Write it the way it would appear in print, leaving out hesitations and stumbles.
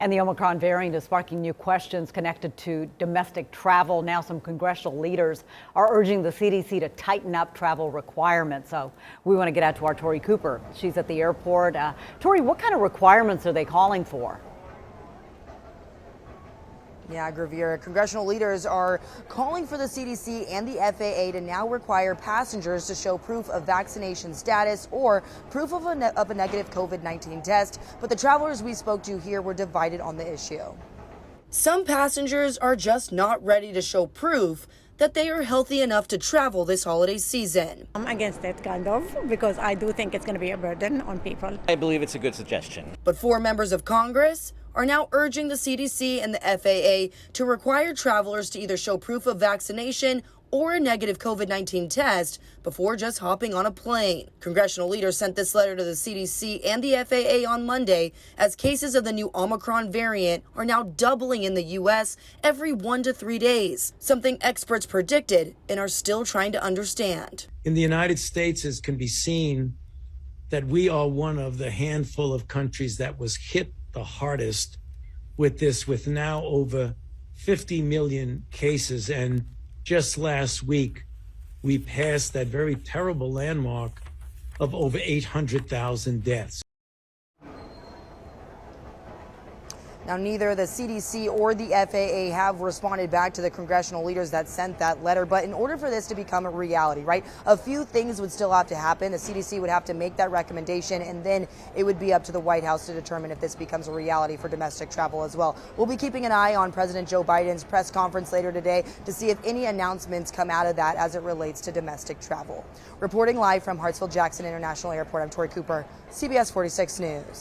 And the Omicron variant is sparking new questions connected to domestic travel. Now some congressional leaders are urging the CDC to tighten up travel requirements. So we want to get out to our Tori Cooper. She's at the airport. Tori, what kind of requirements are they calling for? Yeah, Gravier, congressional leaders are calling for the CDC and the FAA to now require passengers to show proof of vaccination status or proof of a negative COVID-19 test. But the travelers we spoke to here were divided on the issue. Some passengers are just not ready to show proof that they are healthy enough to travel this holiday season. I'm against it, kind of, because I do think it's going to be a burden on people. I believe it's a good suggestion. But 4 members of Congress are now urging the CDC and the FAA to require travelers to either show proof of vaccination or a negative COVID-19 test before just hopping on a plane. Congressional leaders sent this letter to the CDC and the FAA on Monday as cases of the new Omicron variant are now doubling in the U.S. every 1 to 3 days, something experts predicted and are still trying to understand. In the United States, as can be seen, that we are one of the handful of countries that was hit the hardest with this, with now over 50 million cases. And just last week, we passed that very terrible landmark of over 800,000 deaths. Now, neither the CDC or the FAA have responded back to the congressional leaders that sent that letter. But in order for this to become a reality, right, a few things would still have to happen. The CDC would have to make that recommendation, and then it would be up to the White House to determine if this becomes a reality for domestic travel as well. We'll be keeping an eye on President Joe Biden's press conference later today to see if any announcements come out of that as it relates to domestic travel. Reporting live from Hartsfield-Jackson International Airport, I'm Tori Cooper, CBS 46 News.